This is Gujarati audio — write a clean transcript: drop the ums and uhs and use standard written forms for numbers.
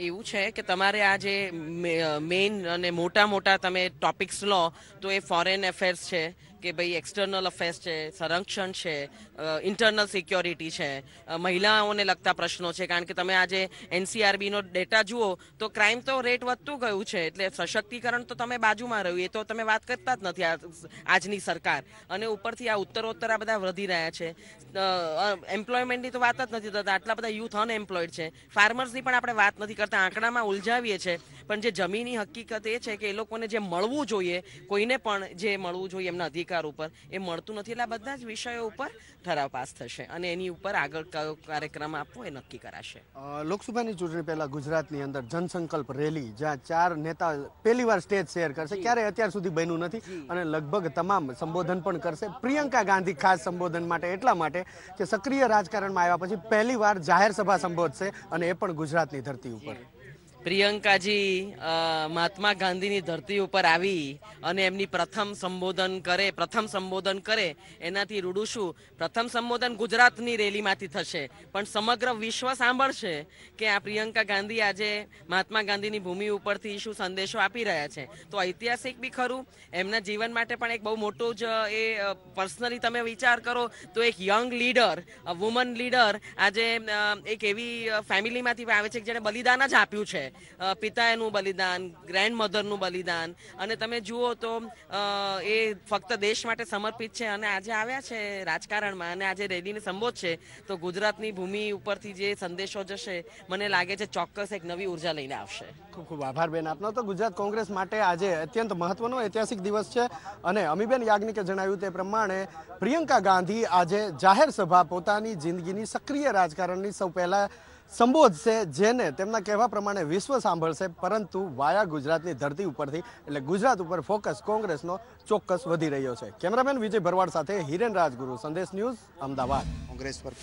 એવું છે કે તમારે આ જે મેઇન અને મોટા મોટા તમે ટોપિક્સ લો તો એ ફોરેન અફેર્સ છે કે ભાઈ એક્સટર્નલ અફેર્સ છે, સંરક્ષણ છે, ઇન્ટરનલ સિક્યોરિટી છે, મહિલાઓને લગતા પ્રશ્નો છે. કારણ કે તમે આજે એનસીઆરબીનો ડેટા જુઓ તો ક્રાઇમ તો રેટ વધતું ગયું છે, એટલે સશક્તિકરણ તો તમે બાજુમાં રહ્યું, એ તો તમે વાત કરતા જ નથી આજની સરકાર. અને ઉપરથી આ ઉત્તરોત્તર આ બધા વધી રહ્યા છે. એમ્પ્લોયમેન્ટની તો વાત જ નથી થતા, આટલા બધા યુથ અનએમ્પ્લોયડ છે. ફાર્મર્સની પણ આપણે વાત નથી કરતા, આંકડામાં ઉલઝાવીએ છીએ. પણ જે જમીની હકીકત એ છે કે એ લોકોને જે મળવું જોઈએ, કોઈને પણ જે મળવું જોઈએ એમના અધિકાર ઉપર, એ મળતું નથી. એટલે આ બધા જ વિષયો ઉપર ઠરાવ પાસ થશે અને એની ઉપર આગળ કયો કાર્યક્રમ આપવો એ નક્કી કરાશે. લોકસભાની ચૂંટણી પહેલા ગુજરાતની અંદર જનસંકલ્પ રેલી, જ્યાં 4 નેતા પહેલી વાર સ્ટેજ શેર કરશે, ક્યારે અત્યાર સુધી બન્યું નથી, અને લગભગ તમામ સંબોધન પણ કરશે. પ્રિયંકા ગાંધી ખાસ સંબોધન માટે એટલા માટે કે સક્રિય રાજકારણમાં આવ્યા પછી પહેલી વાર જાહેર સભા સંબોધશે, અને એ પણ ગુજરાતની ધરતી ઉપર. પ્રિયંકાજી મહાત્મા ગાંધીની ધરતી ઉપર આવી અને એમની પ્રથમ સંબોધન કરે એનાથી રૂડું શું. પ્રથમ સંબોધન ગુજરાતની રેલીમાંથી થશે, પણ સમગ્ર વિશ્વ સાંભળશે કે આ પ્રિયંકા ગાંધી આજે મહાત્મા ગાંધીની ભૂમિ ઉપરથી શું સંદેશો આપી રહ્યા છે. તો ઐતિહાસિક બી ખરું, એમના જીવન માટે પણ એક બહુ મોટું જ એ પર્સનલી તમે વિચાર કરો તો એક યંગ લીડર, વુમન લીડર આજે એક એવી ફેમિલીમાંથી આવે છે કે જેણે બલિદાન જ આપ્યું છે. પિતાનું બલિદાન, ગ્રેન્ડ મધરનું બલિદાન, અને તમે જુઓ તો એ ફક્ત દેશ માટે સમર્પિત છે અને આજે આવ્યા છે રાજકારણમાં અને આજે રેલીને સંબોધશે. તો ગુજરાતની ભૂમિ ઉપરથી જે સંદેશો જશે મને લાગે છે ચોક્કસ એક નવી ઉર્જા લઈને આવશે. ખૂબ ખૂબ આભાર બેન આપનો. તો ગુજરાત કોંગ્રેસ માટે આજે અત્યંત મહત્વનો ઐતિહાસિક દિવસ છે, અને અમીબેન યાજ્ઞિકે જણાવ્યું તે પ્રમાણે પ્રિયંકા ગાંધી આજે જાહેર સભા પોતાની જિંદગીની સક્રિય રાજકારણની સૌ પહેલા સંબોધશે, જેને તેમના કહેવા પ્રમાણે વિશ્વ સાંભળશે, પરંતુ વાયા ગુજરાતની ધરતી ઉપરથી. એટલે ગુજરાત ઉપર ફોકસ કોંગ્રેસનો ચોક્કસ વધી રહ્યો છે. કેમેરામેન વિજય ભરવાડ સાથે હિરેન રાજગુરુ, સંદેશ ન્યૂઝ, અમદાવાદ. કોંગ્રેસ પર